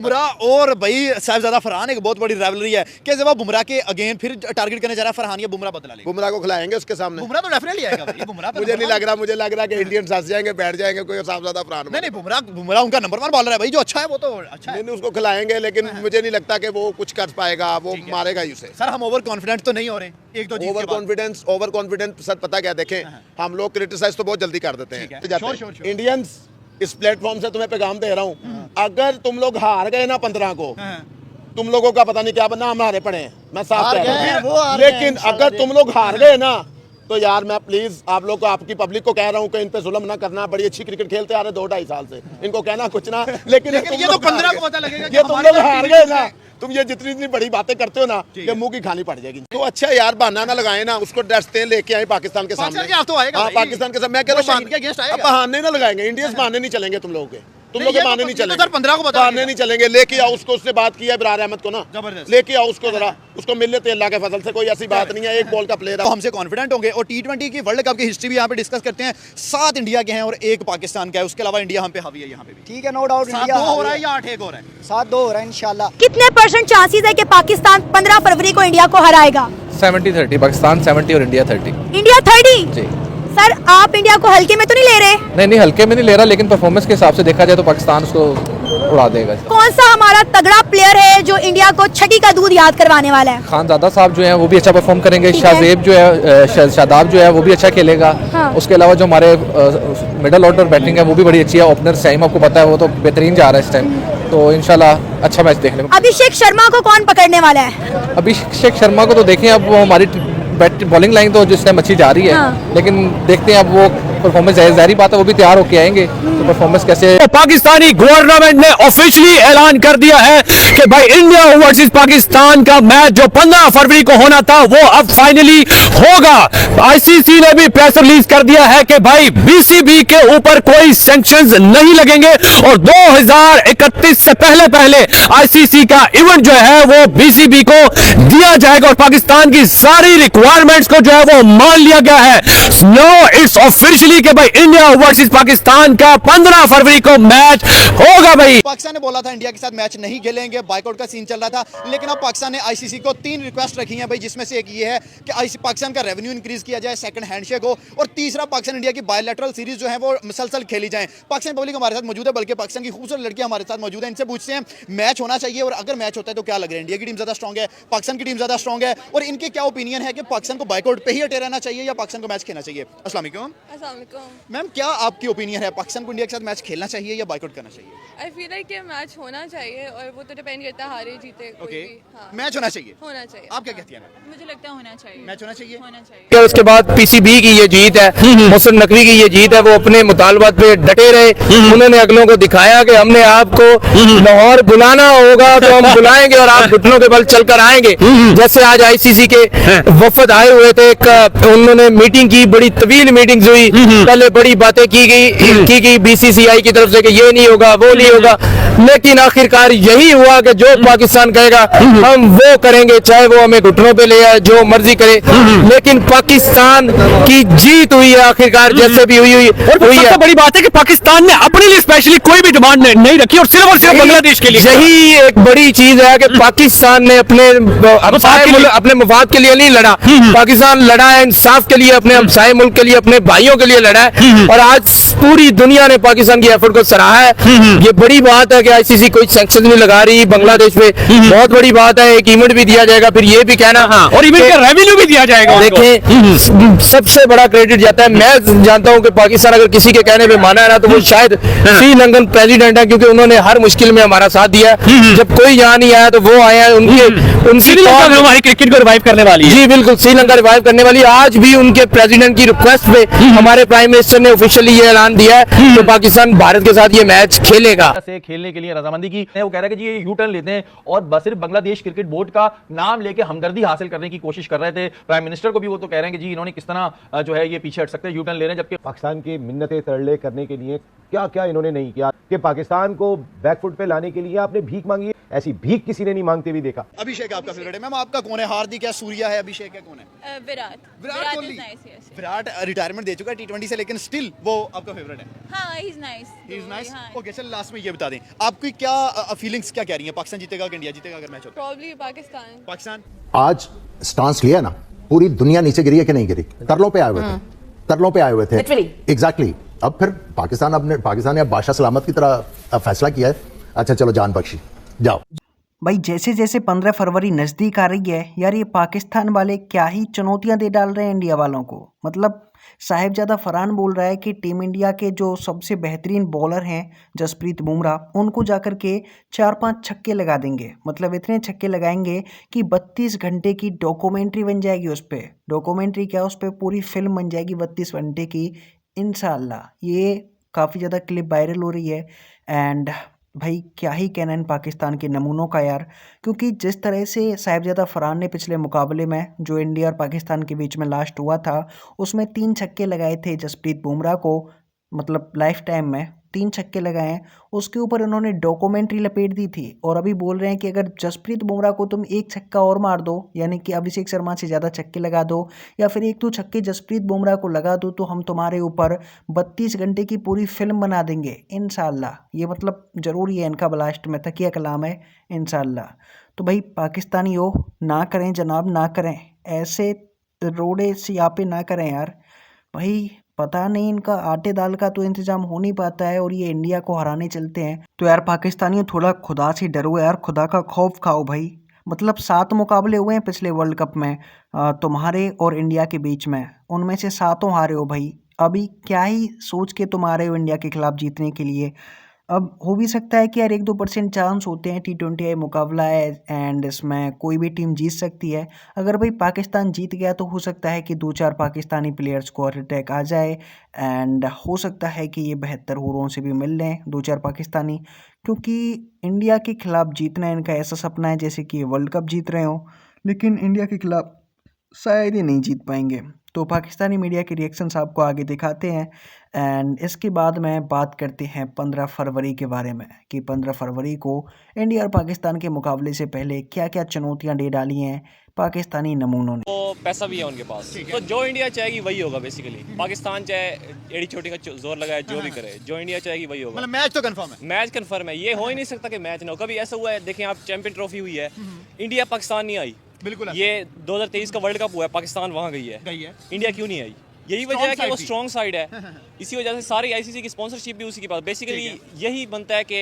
बुमराह और भाई साहिबजादा फरहान एक बहुत बड़ी राइवलरी है कि जब बुमराह के अगेन फिर टारगेट करने जा रहा है फरहान या बुमराह बदला लेगा। बुमराह को खिलाएंगे उसके सामने। बुमराह तो डेफिनेटली आएगा भाई, बुमराह मुझे नहीं लग रहा, मुझे लग रहा कि इंडियंस हंस जाएंगे, बैठ जाएंगे, कोई साहिबजादा फरहान। नहीं बुमराह उनका नंबर 1 बॉलर है भाई, जो अच्छा है वो तो अच्छा है। नहीं उसको खिलाएंगे, लेकिन मुझे नहीं लगता कि वो कुछ कर पाएगा, वो मारेगा ही उसे। सर हम ओवर कॉन्फिडेंट तो नहीं हो रहे, एक दो ओवर कॉन्फिडेंस सर पता क्या देखें, हम लोग क्रिटिसाइज तो बहुत जल्दी कर देते हैं। इंडियंस इस प्लेटफॉर्म से तुम्हें पैगाम दे रहा हूँ, अगर तुम लोग हार गए ना 15 को, तुम लोगों का पता नहीं क्या बना, हम हारे पड़े हैं, मैं साफ कह रहा हूँ। लेकिन अगर तुम लोग हार गए ना, तो यार मैं प्लीज आप लोग को, आपकी पब्लिक को कह रहा हूँ कि इन पे जुल्म ना करना। बड़ी अच्छी क्रिकेट खेलते आ रहे 2-2.5 साल से, इनको कहना कुछ ना, लेकिन ये तो 15 को पता लगेगा ये तुम लोग हार गए ना, तुम ये जितनी बड़ी बातें करते हो ना, ये मुंह की खानी पड़ जाएगी। तो अच्छा यार बहाना ना लगाए ना, उसको डरते लेके आए पाकिस्तान के सामने। पाकिस्तान के सामने मैं कह रहा हूँ बहाने ना लगाएंगे, इंडियंस बहाने नहीं चलेंगे तुम लोगों के, तुम लोग बहाने नहीं चलेंगे, 15 को बहाने नहीं चलेंगे। लेके आओ उसको, उससे बात की है इब्रार अहमद को ना, लेके आओ उसको, जरा उसको मिल लेते अल्लाह के फजल से, कोई ऐसी बात नहीं है, एक बॉल का प्लेयर है। हमसे कॉन्फिडेंट होंगे और T20 की वर्ल्ड कप की हिस्ट्री भी यहाँ पे डिस्कस करते हैं। 7 इंडिया के हैं और 1 पाकिस्तान का है, उसके अलावा इंडिया हम पे हावी है यहाँ पे भी। ठीक है, नो डाउट। 7-2 हो रहा है या 8-1 हो रहा है? 7-2 हो रहा है इंशाल्लाह। कितने % चांसेस है कि पाकिस्तान 15 फरवरी को इंडिया को हराएगा? 70-30, पाकिस्तान 70 और इंडिया 30। इंडिया 30? जी सर आप इंडिया को हल्के में तो नहीं ले रहे? नहीं हल्के में नहीं ले रहा, लेकिन परफॉर्मेंस के हिसाब से देखा जाए तो पाकिस्तान उसको उड़ा देगा। कौन सा हमारा तगड़ा प्लेयर है जो इंडिया को छठी का दूध याद करवाने वाला है? खानजादा साहब जो है वो भी अच्छा परफॉर्म करेंगे, शाहजेब जो है, शादाब जो है वो भी अच्छा खेलेगा। हाँ। उसके अलावा जो हमारे मिडल ऑर्डर बैटिंग है वो भी बड़ी अच्छी है। ओपनर सईम आपको पता है वो तो बेहतरीन जा रहा है इस टाइम, तो इंशाल्लाह अच्छा मैच देखने में। अभिषेक शर्मा को कौन पकड़ने वाला है? अभिषेक शर्मा को तो देखें, अब वो हमारी बॉलिंग लाइन तो जिस टाइम अच्छी जा रही है, हाँ। लेकिन देखते हैं अब वो परफॉर्मेंस, जाहिर बात है वो भी तैयार होके आएंगे तो परफॉर्मेंस कैसे। तो पाकिस्तानी गवर्नमेंट ने ऑफिशियली ऐलान कर दिया है कि भाई इंडिया वर्सेस पाकिस्तान का मैच जो 15 फरवरी को होना था वो अब फाइनली होगा। आईसीसी ने भी प्रेस रिलीज कर दिया है कि भाई बीसीबी के ऊपर कोई सैंक्शंस नहीं लगेंगे और 2031 से पहले आईसीसी का इवेंट जो है वो बीसीबी को दिया जाएगा और पाकिस्तान की सारी रिक्वायरमेंट्स को जो है वो मान लिया गया है। नो इट्स ऑफिशियली कि भाई इंडिया वर्सेस पाकिस्तान का 15 फरवरी को मैच होगा। भाई पाकिस्तान ने बोला था इंडिया के साथ मैच नहीं खेलेंगे, बायकॉट का सीन चल रहा था, लेकिन अब पाकिस्तान ने आईसीसी को 3 रिक्वेस्ट रखी हैं भाई, जिसमें से एक ये है कि पाकिस्तान का रेवेन्यू इंक्रीज किया जाए, सेकंड हैंडशेक हो, और तीसरा पाकिस्तान इंडिया की बायलैटरल सीरीज जो है वो मुसलसल खेली जाए। पाकिस्तान पब्लिक हमारे साथ मौजूद है, बल्कि पाकिस्तान की खूबसूरत लड़कियां हमारे साथ मौजूद है, इनसे पूछते हैं मैच होना चाहिए और अगर मैच होता है तो क्या लग रहा है, इंडिया की टीम ज्यादा स्ट्रॉन्ग है, पाकिस्तान की टीम ज्यादा स्ट्रॉन्ग है, और इनके क्या ओपिनियन है कि पाकिस्तान को बायकॉट पे ही अटे रहना चाहिए या पाकिस्तान को मैच खेलना चाहिए? अस्सलाम वालेकुम मैम, क्या आपकी ओपिनियन है, पाकिस्तान को इंडिया के साथ मैच खेलना चाहिए या बायकॉट करना चाहिए? आई फील लाइक कि मैच होना चाहिए और वो तो डिपेंड करता है हारे जीते कोई भी। हाँ। मैच होना चाहिए। आप क्या कहती हैं? मुझे लगता है होना चाहिए। मैच होना चाहिए। कि उसके बाद पीसीबी की ये जीत है, मोहसिन नकवी की ये जीत है, वो अपने मुतालबात पे डटे रहे। उन्होंने अगलों को दिखाया कि हमने आपको लाहौर बुलाना होगा तो हम बुलाएंगे और आप घुटनों के बल चलकर आएंगे। जैसे आज आईसीसी के वफद आए हुए थे, उन्होंने मीटिंग की, बड़ी तवील मीटिंग हुई, पहले बड़ी बातें की गई बीसीसीआई की तरफ से कि ये नहीं होगा वो नहीं होगा, लेकिन आखिरकार यही हुआ कि जो पाकिस्तान कहेगा हम वो करेंगे, चाहे वो हमें घुटनों पे ले आए, जो मर्जी करे, लेकिन पाकिस्तान की जीत हुई है आखिरकार, जैसे भी हुई है। सबसे बड़ी बात है कि पाकिस्तान ने अपने लिए स्पेशली कोई भी डिमांड नहीं रखी और सिर्फ बांग्लादेश के लिए। यही एक बड़ी चीज है कि पाकिस्तान ने अपने मफाद के लिए नहीं लड़ा, पाकिस्तान लड़ा है इंसाफ के लिए, अपने हमसाये मुल्क के लिए, अपने भाइयों के लिए लड़ा है और आज पूरी दुनिया ने पाकिस्तान की एफर्ट को सराहा है। ये बड़ी बात है कि आईसीसी कोई सैंक्शन नहीं लगा रही बांग्लादेश पे, बहुत बड़ी बात है। एक इवेंट भी दिया जाएगा, फिर ये भी कहना और इवेंट का रेवेन्यू भी दिया जाएगा। देखें सबसे बड़ा क्रेडिट जाता है, मैं जानता हूं कि पाकिस्तान अगर किसी के कहने पे माना है ना तो वो शायद श्रीलंकन प्रेसिडेंट है, क्योंकि उन्होंने हर मुश्किल में हमारा साथ दिया। जब कोई यहाँ नहीं आया तो वो आए हैं, उनकी हमारी क्रिकेट को रिवाइव करने वाली है। जी बिल्कुल, श्रीलंका रिवाइव करने वाली। आज भी उनके प्रेसिडेंट की रिक्वेस्ट पे हमारे प्राइम मिनिस्टर ने ऑफिशियली ये ऐलान दिया है कि पाकिस्तान भारत के साथ ये मैच खेलेगा। से खेलने के लिए रजामंदी की वो कह रहा है कि जी ये यू टर्न लेते हैं और बस सिर्फ बांग्लादेश क्रिकेट बोर्ड का नाम लेके हमदर्दी हासिल करने की कोशिश कर रहे थे। प्राइम मिनिस्टर को भी वो तो कह रहे हैं कि जी इन्होंने किस तरह जो है ये पीछे हट सकते हैं, यू टर्न ले रहे हैं, जबकि पाकिस्तान की मिन्नतें तरले करने के लिए क्या क्या इन्होंने नहीं किया कि पाकिस्तान को बैकफुट पे लाने के लिए आपने भीख मांगी, ऐसी भीख किसी ने नहीं मांगते भी देखा। अभिषेक आपका फेवरेट है मैम, आपका कौन है? हार्दिक है, सूर्या है, अभिषेक है, कौन है? विराट कोहली। विराट रिटायरमेंट दे चुका है T20 कमेंटी से, लेकिन स्टिल वो आपका फेवरेट है? हाँ, he is nice. He is nice. Okay, चल लास्ट में ये बता दें, आपकी क्या फीलिंग्स क्या कह रही हैं? पाकिस्तान जीतेगा कि इंडिया जीतेगा अगर मैच होता प्रॉब्ली पाकिस्तान। पाकिस्तान आज स्टांस लिया ना, पूरी दुनिया नीचे गिरी है कि नहीं गिरी? तरलों पे आए हुए थे, तरलों पे आए हुए थे एग्जैक्टली। अब फिर पाकिस्तान ने अब बादशाह सलामत की तरह फैसला किया है, अच्छा चलो जान बख्शी, जाओ। भाई जैसे जैसे 15 फरवरी नज़दीक आ रही है यार, ये पाकिस्तान वाले क्या ही चुनौतियां दे डाल रहे हैं इंडिया वालों को। मतलब साहिबजादा फरहान बोल रहा है कि टीम इंडिया के जो सबसे बेहतरीन बॉलर हैं जसप्रीत बुमराह, उनको जाकर के 4-5 छक्के लगा देंगे। मतलब इतने छक्के लगाएंगे कि 32 घंटे की डॉक्यूमेंट्री बन जाएगी उस पर। डॉक्यूमेंट्री क्या, उस पर पूरी फिल्म बन जाएगी 32 घंटे की इंशाल्लाह। ये काफ़ी ज़्यादा क्लिप वायरल हो रही है एंड भाई क्या ही कहना इन पाकिस्तान के नमूनों का यार। क्योंकि जिस तरह से साहिबजादा फरहान ने पिछले मुकाबले में जो इंडिया और पाकिस्तान के बीच में लास्ट हुआ था, उसमें 3 छक्के लगाए थे जसप्रीत बुमराह को, मतलब लाइफ टाइम में 3 छक्के लगाए हैं। उसके ऊपर इन्होंने डॉक्यूमेंट्री लपेट दी थी और अभी बोल रहे हैं कि अगर जसप्रीत बुमराह को तुम 1 छक्का और मार दो, यानी कि अभिषेक शर्मा से ज़्यादा छक्के लगा दो, या फिर 1-2 छक्के जसप्रीत बुमराह को लगा दो, तो हम तुम्हारे ऊपर 32 घंटे की पूरी फिल्म बना देंगे इंशाल्लाह। ये मतलब ज़रूरी है, इनका ब्लास्ट में तकिया कलाम है इंशाल्लाह। तो भाई पाकिस्तानी हो ना करें जनाब, ना करें ऐसे रोड़े सियापे ना करें यार। भाई पता नहीं इनका आटे दाल का तो इंतजाम हो नहीं पाता है और ये इंडिया को हराने चलते हैं। तो यार पाकिस्तानियों थोड़ा खुदा से डरो यार, खुदा का खौफ खाओ भाई। मतलब 7 मुकाबले हुए हैं पिछले वर्ल्ड कप में तुम्हारे और इंडिया के बीच में, उनमें से 7 हारे हो भाई। अभी क्या ही सोच के तुम आ रहे हो इंडिया के खिलाफ जीतने के लिए? अब हो भी सकता है कि यार 1-2% चांस होते हैं, T20 मुकाबला है एंड इसमें कोई भी टीम जीत सकती है। अगर भाई पाकिस्तान जीत गया तो हो सकता है कि 2-4 पाकिस्तानी प्लेयर्स को हार्ट अटैक आ जाए एंड हो सकता है कि ये 72 ओवरों से भी मिल लें 2-4 पाकिस्तानी, क्योंकि इंडिया के खिलाफ जीतना इनका ऐसा सपना है जैसे कि ये वर्ल्ड कप जीत रहे हो, लेकिन इंडिया के खिलाफ शायद ही नहीं जीत पाएंगे। तो पाकिस्तानी मीडिया के रिएक्शंस आपको आगे दिखाते हैं एंड इसके बाद में बात करते हैं 15 फरवरी के बारे में कि 15 फरवरी को इंडिया और पाकिस्तान के मुकाबले से पहले क्या क्या चुनौतियां दे डाली हैं पाकिस्तानी नमूनों ने। तो पैसा भी है उनके पास, तो जो इंडिया चाहेगी वही होगा बेसिकली। पाकिस्तान चाहे एड़ी छोटी का जोर लगाए, जो भी करे, जो इंडिया चाहेगी वही होगा। मतलब मैच तो कंफर्म है? मैच कंफर्म है, ये हो ही नहीं सकता कि मैच ना हो। कभी ऐसा हुआ है, देखें आप, चैंपियन ट्रॉफी हुई है, इंडिया पाकिस्तान नहीं आई। बिल्कुल। ये 2023 का वर्ल्ड कप हुआ है, पाकिस्तान वहाँ गई है, इंडिया क्यों नहीं आई? यही वजह है कि वो स्ट्रॉन्ग साइड है। इसी वजह से सारी आईसीसी की स्पॉन्सरशिप भी उसी के पास। बेसिकली यही बनता है कि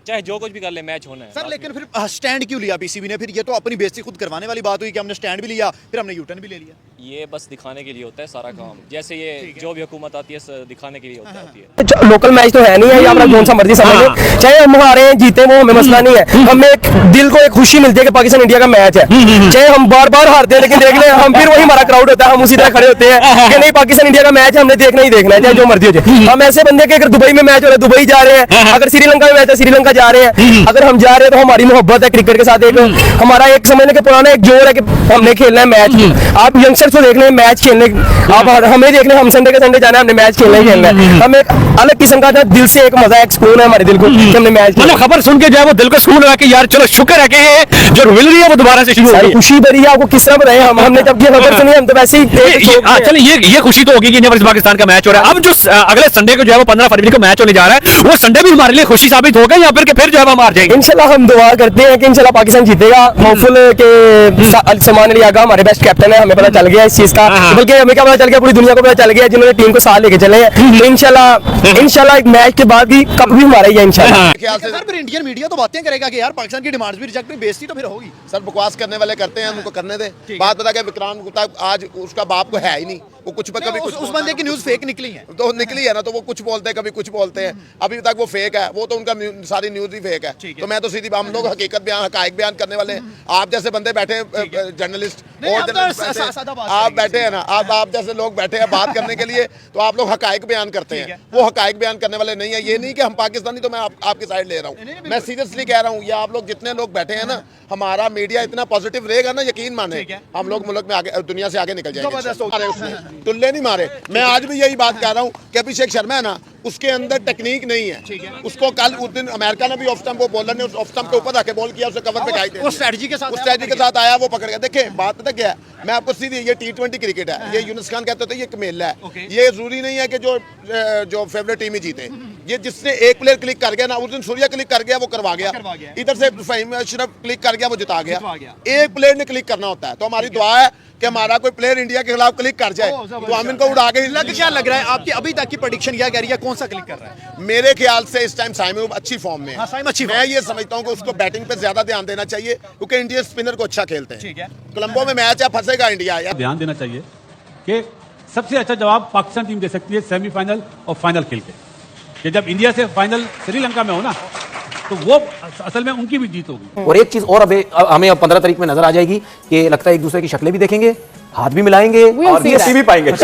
चाहे जो कुछ भी कर ले, मैच होना है। सर लेकिन फिर स्टैंड क्यों लिया पीसीबी ने? फिर ये तो अपनी बेइज्जती खुद करवाने वाली बात हुई कि हमने स्टैंड भी लिया, फिर हमने यूटर्न भी ले लिया। ये बस दिखाने के लिए होता है सारा काम। जैसे ये जो भी हुकूमत आती है दिखाने के लिए होती है। लोकल मैच तो है नहीं है, हमारा कौन सा मर्जी समझ लो, चाहे हम हारे जीते वो हमें मसला नहीं है। हमें एक दिल को एक खुशी मिलती है कि पाकिस्तान इंडिया का मैच है, चाहे हम बार बार हारते हैं लेकिन देख ले हम फिर वही हमारा क्राउड होता है, हम उसी तरह खड़े होते हैं कि नहीं पाकिस्तान इंडिया का मैच हमने देखना ही देखना है, चाहे जो मर्जी हो जाए। हम ऐसे बंदे के अगर दुबई में मैच हो रहा है दुबई जा रहे हैं, अगर श्रीलंका में मैच है श्रीलंका जा रहे हैं, अगर हम जा रहे हैं तो हमारी मोहब्बत है क्रिकेट के साथ। एक हमारा एक समझने के पुराना एक जोर है कि हमने खेलना है मैच। आप यंगस्टर्स को देख लें मैच खेलने, आप हमें देख लें, हम संडे के संडे जाना है, हमने मैच खेलना ही खेलना है। हमें एक अलग किस्म का दिल से एक मजा एक सुकून है हमारे दिल को कि हमने मैच, मतलब खबर सुन के जो है वो दिल को सुकून लगा कि यार चलो शुक्र है कि जो मिल रही है वो दोबारा से शुरू हो गई। खुशी भरी है, आपको किस तरह बताएं, हमने जब ये खबर सुनी हम तो वैसे ही चलिए ये खुशी तो होगी कि इंडिया वर्सेस पाकिस्तान का मैच हो रहा है। अब जो अगले संडे को जो है वो 15 फरवरी को मैच होने जा रहा है, वो संडे भी हमारे लिए खुशी साबित होगा या फिर जो है हम हार जाएंगे? इंशाल्लाह हम दुआ करते हैं कि इंशाल्लाह पाकिस्तान जीतेगा। होपफुल के सलमान अली आगा हमारे बेस्ट कैप्टन है, हमें पता चल गया इस चीज का, बल्कि हमें क्या पता चल गया, पूरी दुनिया को पता चल गया जिन्होंने टीम को साथ लेके चले हैं। तो इंशाल्लाह एक मैच के बाद भी कप भी हमारा ही है इंशाल्लाह। सर फिर इंडियन मीडिया तो बातें करेगा कि यार पाकिस्तान की डिमांड्स भी रिजेक्ट हुई, बेइज्जती तो फिर होगी। सर बकवास करने वाले करते हैं, उनको करने दे। बात बता के विक्रांत गुप्ता आज उसका बाप को है ही नहीं, वो कुछ पे कभी कुछ उस बंदे की न्यूज़ फेक निकली है, तो निकली है ना, तो वो कुछ बोलते हैं कभी कुछ बोलते हैं, अभी तक वो फेक है, वो तो उनका सारी न्यूज़ ही फेक है। तो मैं तो सीधी हम लोग हकीकत बयान हकायक बयान करने वाले हैं। आप जैसे बंदे बैठे जर्नलिस्ट और आप बैठे हैं ना, आप जैसे लोग बैठे हैं बात करने के लिए, तो आप लोग हकायक बयान करते हैं, वो हकायक बयान करने वाले नहीं है। ये नहीं कि हम पाकिस्तानी तो मैं आपकी साइड ले रहा हूँ, मैं सीरियसली कह रहा हूँ। ये आप लोग जितने लोग बैठे हैं ना, हमारा मीडिया इतना पॉजिटिव रहेगा ना, यकीन माने हम लोग मुल्क में आगे दुनिया से आगे निकल जाएंगे। टुल्ले नहीं मारे। मैं आज भी यही बात कह रहा हूँ कि अभिषेक शर्मा है ना, उसके अंदर टेक्निक नहीं है। उसको कल उस दिन अमेरिका ने भी ऑफ स्टंप, वो बॉलर ने उस ऑफ स्टंप के ऊपर रखे बॉल किया, उसे कवर पे खाई थे, वो स्ट्रेटजी के साथ आया, वो पकड़ गया। देखिए बात पता पता क्या है, मैं आपको सीधी, ये T20 क्रिकेट है, ये यूनुस खान कहते थे ये एक मेला है। ये जरूरी नहीं है कि जो फेवरेट टीम ही जीते। ये जिसने एक प्लेयर क्लिक कर गया ना, उस दिन सूर्या क्लिक कर गया, वो करवा गया, इधर से फहीम अशरफ क्लिक कर गया, वो जिता गया। एक प्लेयर ने क्लिक करना होता है। तो हमारी दुआ है कि हमारा कोई प्लेयर इंडिया के खिलाफ क्लिक कर जाए तो हम इनको उड़ा के। क्या लग रहा है आपकी अभी तक की प्रेडिक्शन क्या कह रही है, कौन सा क्लिक कर रहा है? मेरे ख्याल से इस टाइम साइम अच्छी फॉर्म में है। साइम अच्छी मैं ये समझता हूँ कि उसको बैटिंग पे ज्यादा ध्यान देना चाहिए, क्योंकि इंडियन स्पिनर को अच्छा खेलते हैं। कोलंबो में मैच है, फंसेगा इंडिया। ध्यान देना चाहिए कि सबसे अच्छा जवाब पाकिस्तान टीम दे सकती है सेमीफाइनल और फाइनल खेल के, कि जब इंडिया से फाइनल श्रीलंका में हो ना, तो वो असल में उनकी भी जीत होगी। और एक चीज और हमें 15 तारीख में नजर आ जाएगी कि लगता है एक दूसरे की शक्लें भी देखेंगे, हाथ भी मिलाएंगे और भी पाएंगे,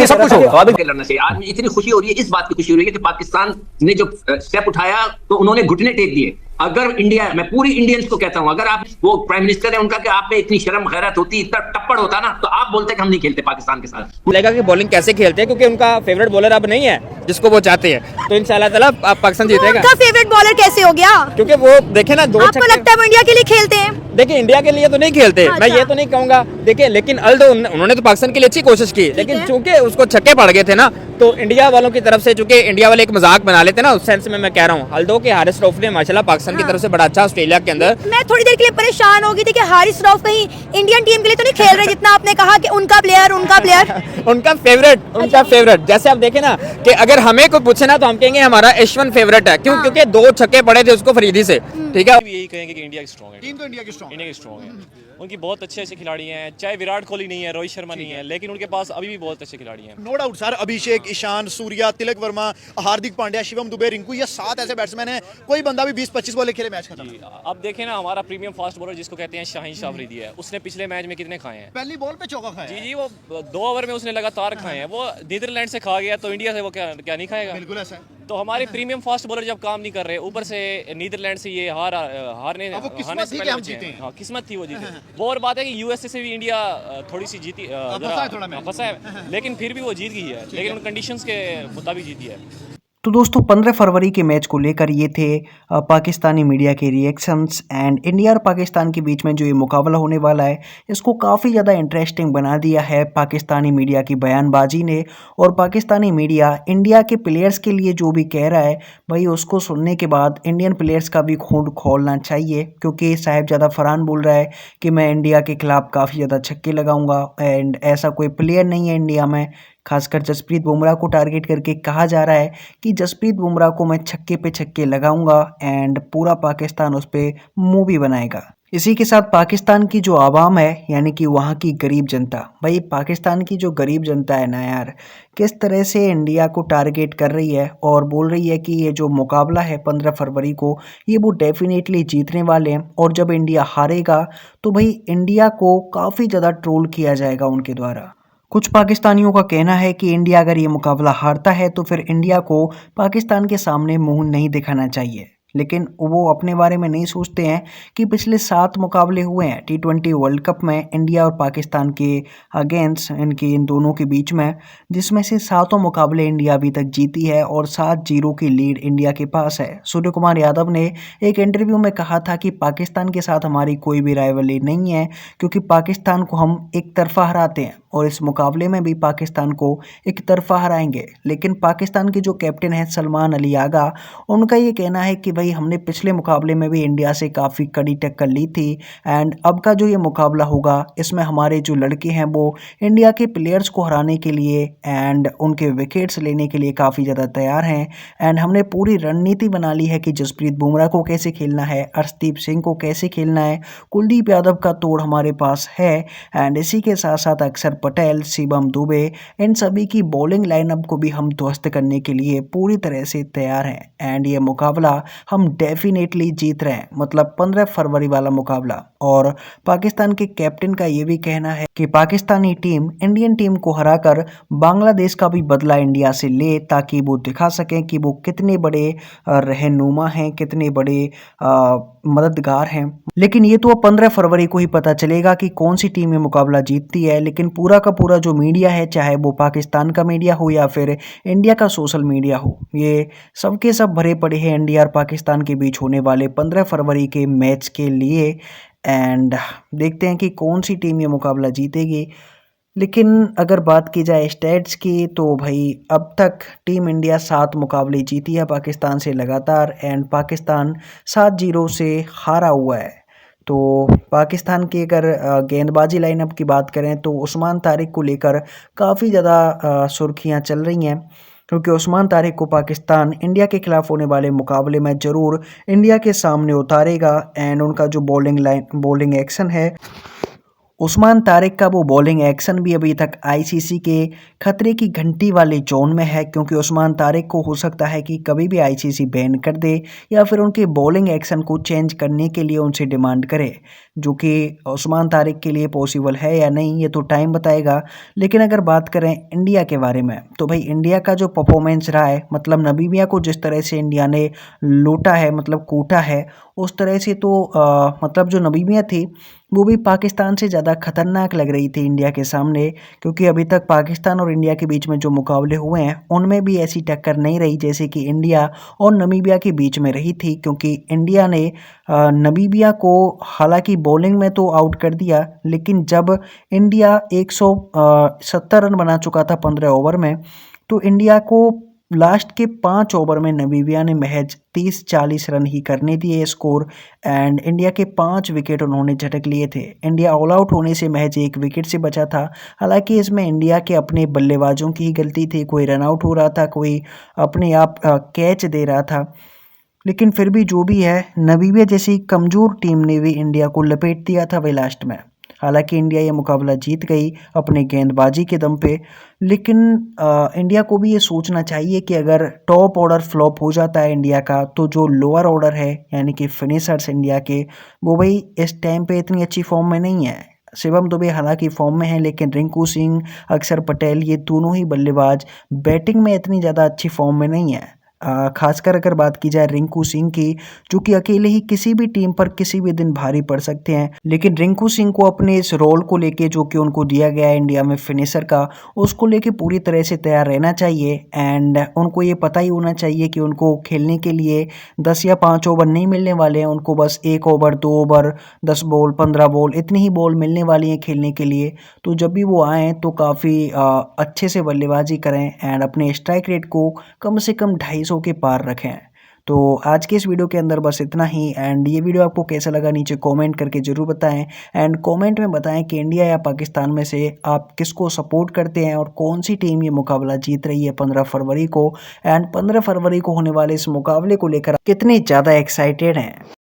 सब कुछ होगा। लड़ना चाहिए। आज इतनी खुशी हो रही है, इस बात की खुशी हो रही है कि पाकिस्तान ने जो स्टेप उठाया तो उन्होंने घुटने टेक दिए। अगर इंडिया, मैं पूरी इंडियंस को कहता हूं, अगर आप वो प्राइम मिनिस्टर है उनका कि आप में इतनी शर्म गैरत होती, इतना टप्पड़ होता ना, तो आप बोलते कि हम नहीं खेलते पाकिस्तान के साथ। बोलेगा कि बॉलिंग कैसे खेलते हैं, क्योंकि उनका फेवरेट बॉलर अब नहीं है जिसको वो चाहते हैं। तो इंशाल्लाह ताला पाकिस्तान जीतेगा। उनका फेवरेट बॉलर कैसे हो गया? क्योंकि वो देखे ना, दो आपको लगता है वो इंडिया के लिए खेलते हैं? देखिए इंडिया के लिए तो नहीं खेलते, मैं ये तो नहीं कहूंगा। देखिए लेकिन अल्दो उन्होंने तो पाकिस्तान के लिए अच्छी कोशिश की, लेकिन चूंकि उसको छक्के पड़ गए थे ना, तो इंडिया वालों की तरफ से, चूंकि इंडिया वाले एक मजाक बना लेते ना, उस सेंस में मैं कह रहा हूँ, अल्दो के हारिस रऊफ ने माशाल्लाह पाकिस्तान की तरफ से बड़ा अच्छा ऑस्ट्रेलिया के अंदर। मैं थोड़ी देर के लिए परेशान हो गई थी कि हारिस रऊफ कहीं इंडियन टीम के लिए तो नहीं खेल रहे, जितना आपने कहा कि उनका प्लेयर उनका फेवरेट। जैसे आप देखें ना कि अगर हमें कोई पूछे ना तो हम कहेंगे हमारा यशवंत फेवरेट है। क्यों? क्योंकि 2 छक्के पड़े थे उसको फरीदी से। ठीक है, यही कहेंगे कि इंडिया स्ट्रॉन्ग है। टीम तो इंडिया की स्ट्रॉन्ग है। उनकी बहुत अच्छे खिलाड़ी हैं, चाहे विराट कोहली नहीं है, रोहित शर्मा नहीं है, लेकिन उनके पास अभी भी बहुत अच्छे खिलाड़ी हैं। नो डाउट सर, अभिषेक, ईशान, सूर्या, तिलक वर्मा, हार्दिक पांड्या, शिवम दुबे, रिंकू, ये 7 ऐसे बैट्समैन हैं, कोई बंदा भी 20-25 बॉल खेले मैच खत्म। अब देखें ना, हमारा प्रीमियम फास्ट बॉलर जिसको कहते हैं शाहीन शाह अफरीदी है, उसने पिछले मैच में कितने खाए हैं? पहली बॉल पे चौका खाया। जी, वो 2 ओवर में उसने लगातार खाए हैं। वो नीदरलैंड से खा गया, तो इंडिया से वो क्या नहीं खाएगा? बिल्कुल ऐसा है। तो हमारे प्रीमियम फास्ट बॉलर जब काम नहीं कर रहे, ऊपर से नीदरलैंड से ये हारने से पहले जीते हैं। हाँ, किस्मत थी वो जीते। वो और बात है कि यूएसए से भी इंडिया थोड़ी सी जीती, फंसा है, लेकिन फिर भी वो जीत गई है, लेकिन उन कंडीशंस के मुताबिक जीती है। तो दोस्तों 15 फरवरी के मैच को लेकर ये थे पाकिस्तानी मीडिया के रिएक्शंस। एंड इंडिया और पाकिस्तान के बीच में जो ये मुकाबला होने वाला है, इसको काफ़ी ज़्यादा इंटरेस्टिंग बना दिया है पाकिस्तानी मीडिया की बयानबाजी ने। और पाकिस्तानी मीडिया इंडिया के प्लेयर्स के लिए जो भी कह रहा है भाई, उसको सुनने के बाद इंडियन प्लेयर्स का भी खून खोलना चाहिए, क्योंकि साहिबजादा फरहान बोल रहा है कि मैं इंडिया के खिलाफ काफ़ी ज़्यादा छक्के लगाऊंगा। एंड ऐसा कोई प्लेयर नहीं है इंडिया में, खासकर जसप्रीत बुमराह को टारगेट करके कहा जा रहा है कि जसप्रीत बुमराह को मैं छक्के पे छक्के लगाऊंगा एंड पूरा पाकिस्तान उस पर मूवी बनाएगा। इसी के साथ पाकिस्तान की जो आवाम है, यानी कि वहाँ की गरीब जनता, भाई पाकिस्तान की जो गरीब जनता है ना यार, किस तरह से इंडिया को टारगेट कर रही है और बोल रही है कि ये जो मुकाबला है 15 फरवरी को, ये वो डेफिनेटली जीतने वाले हैं। और जब इंडिया हारेगा तो भाई इंडिया को काफ़ी ज़्यादा ट्रोल किया जाएगा उनके द्वारा। कुछ पाकिस्तानियों का कहना है कि इंडिया अगर ये मुकाबला हारता है तो फिर इंडिया को पाकिस्तान के सामने मुंह नहीं दिखाना चाहिए, लेकिन वो अपने बारे में नहीं सोचते हैं कि पिछले 7 मुकाबले हुए हैं T20 वर्ल्ड कप में इंडिया और पाकिस्तान के अगेंस्ट, इन दोनों के बीच में, जिसमें से 7 मुकाबले इंडिया अभी तक जीती है और 7-0 की लीड इंडिया के पास है। सूर्य कुमार यादव ने एक इंटरव्यू में कहा था कि पाकिस्तान के साथ हमारी कोई भी राइवलरी नहीं है, क्योंकि पाकिस्तान को हम एक तरफा हराते हैं और इस मुकाबले में भी पाकिस्तान को एक तरफा हराएंगे। लेकिन पाकिस्तान के जो कैप्टन हैं सलमान अली आगा, उनका ये कहना है कि भाई हमने पिछले मुकाबले में भी इंडिया से काफ़ी कड़ी टक्कर ली थी एंड अब का जो ये मुकाबला होगा इसमें हमारे जो लड़के हैं वो इंडिया के प्लेयर्स को हराने के लिए एंड उनके विकेट्स लेने के लिए काफ़ी ज़्यादा तैयार हैं। एंड हमने पूरी रणनीति बना ली है कि जसप्रीत बुमराह को कैसे खेलना है, अर्शदीप सिंह को कैसे खेलना है, कुलदीप यादव का तोड़ हमारे पास है एंड इसी के साथ साथ अक्षर पटेल, शिवम दुबे, इन सभी की बॉलिंग लाइनअप को भी हम ध्वस्त करने के लिए पूरी तरह से तैयार हैं। एंड ये मुकाबला हम डेफिनेटली जीत रहे हैं, मतलब 15 फरवरी वाला मुकाबला। और पाकिस्तान के कैप्टन का ये भी कहना है कि पाकिस्तानी टीम इंडियन टीम को हराकर बांग्लादेश का भी बदला इंडिया से ले, ताकि वो दिखा सकें कि वो कितने बड़े रहनुमा हैं, कितने बड़े मददगार हैं। लेकिन ये तो 15 फरवरी को ही पता चलेगा कि कौन सी टीम ये मुकाबला जीतती है। लेकिन पूरा का पूरा जो मीडिया है, चाहे वो पाकिस्तान का मीडिया हो या फिर इंडिया का सोशल मीडिया हो, ये सबके सब भरे पड़े हैं इंडिया और पाकिस्तान के बीच होने वाले 15 फरवरी के मैच के लिए। एंड देखते हैं कि कौन सी टीम ये मुकाबला जीतेगी। लेकिन अगर बात की जाए स्टैट्स की तो भाई अब तक टीम इंडिया 7 मुकाबले जीती है पाकिस्तान से लगातार, एंड पाकिस्तान 7-0 से हारा हुआ है। तो पाकिस्तान की अगर गेंदबाजी लाइनअप की बात करें तो उस्मान तारिक को लेकर काफ़ी ज़्यादा सुर्खियां चल रही हैं, क्योंकि उस्मान तारिक को पाकिस्तान इंडिया के खिलाफ होने वाले मुकाबले में ज़रूर इंडिया के सामने उतारेगा। एंड उनका जो बॉलिंग एक्शन है, उस्मान तारिक का वो बॉलिंग एक्शन भी अभी तक आईसीसी के खतरे की घंटी वाले जोन में है, क्योंकि उस्मान तारिक को हो सकता है कि कभी भी आईसीसी बैन कर दे या फिर उनके बॉलिंग एक्शन को चेंज करने के लिए उनसे डिमांड करे, जो कि उस्मान तारिक के लिए पॉसिबल है या नहीं ये तो टाइम बताएगा। लेकिन अगर बात करें इंडिया के बारे में तो भाई इंडिया का जो परफॉर्मेंस रहा है, मतलब नमीबिया को जिस तरह से इंडिया ने लूटा है, मतलब कूटा है, उस तरह से तो मतलब जो नमीबिया थी वो भी पाकिस्तान से ज़्यादा खतरनाक लग रही थी इंडिया के सामने, क्योंकि अभी तक पाकिस्तान और इंडिया के बीच में जो मुकाबले हुए हैं उनमें भी ऐसी टक्कर नहीं रही जैसे कि इंडिया और नमीबिया के बीच में रही थी। क्योंकि इंडिया ने नमीबिया को हालांकि बॉलिंग में तो आउट कर दिया, लेकिन जब इंडिया 170 रन बना चुका था 15 ओवर में, तो इंडिया को लास्ट के 5 ओवर में नमीबिया ने महज 30-40 रन ही करने दिए स्कोर, एंड इंडिया के 5 विकेट उन्होंने झटक लिए थे। इंडिया ऑल आउट होने से महज 1 विकेट से बचा था। हालांकि इसमें इंडिया के अपने बल्लेबाजों की ही गलती थी, कोई रन आउट हो रहा था, कोई अपने आप कैच दे रहा था। लेकिन फिर भी जो भी है, नमीबिया जैसी कमज़ोर टीम ने भी इंडिया को लपेट दिया था वही लास्ट में। हालांकि इंडिया ये मुकाबला जीत गई अपने गेंदबाजी के दम पे, लेकिन इंडिया को भी ये सोचना चाहिए कि अगर टॉप ऑर्डर फ्लॉप हो जाता है इंडिया का, तो जो लोअर ऑर्डर है यानी कि फिनिशर्स इंडिया के, वो भाई इस टाइम पे इतनी अच्छी फॉर्म में नहीं है। शिवम दुबे हालांकि फॉर्म में है, लेकिन रिंकू सिंह, अक्षर पटेल, ये दोनों ही बल्लेबाज बैटिंग में इतनी ज़्यादा अच्छी फॉर्म में नहीं है। खासकर अगर बात की जाए रिंकू सिंह की, जो कि अकेले ही किसी भी टीम पर किसी भी दिन भारी पड़ सकते हैं, लेकिन रिंकू सिंह को अपने इस रोल को लेके जो कि उनको दिया गया है इंडिया में फिनिशर का, उसको लेके पूरी तरह से तैयार रहना चाहिए। एंड उनको ये पता ही होना चाहिए कि उनको खेलने के लिए 10 या 5 ओवर नहीं मिलने वाले हैं, उनको बस 1 ओवर, 2 ओवर, 10 बॉल, 15 बॉल, इतनी ही बॉल मिलने वाली हैं खेलने के लिए। तो जब भी वो आएँ तो काफ़ी अच्छे से बल्लेबाजी करें एंड अपने स्ट्राइक रेट को कम से कम 250 के पार रखें। तो आज के इस वीडियो के अंदर बस इतना ही। एंड ये वीडियो आपको कैसा लगा नीचे कमेंट करके ज़रूर बताएं, एंड कमेंट में बताएं कि इंडिया या पाकिस्तान में से आप किसको सपोर्ट करते हैं और कौन सी टीम ये मुकाबला जीत रही है 15 फरवरी को, एंड 15 फरवरी को होने वाले इस मुकाबले को लेकर कितने ज़्यादा एक्साइटेड हैं।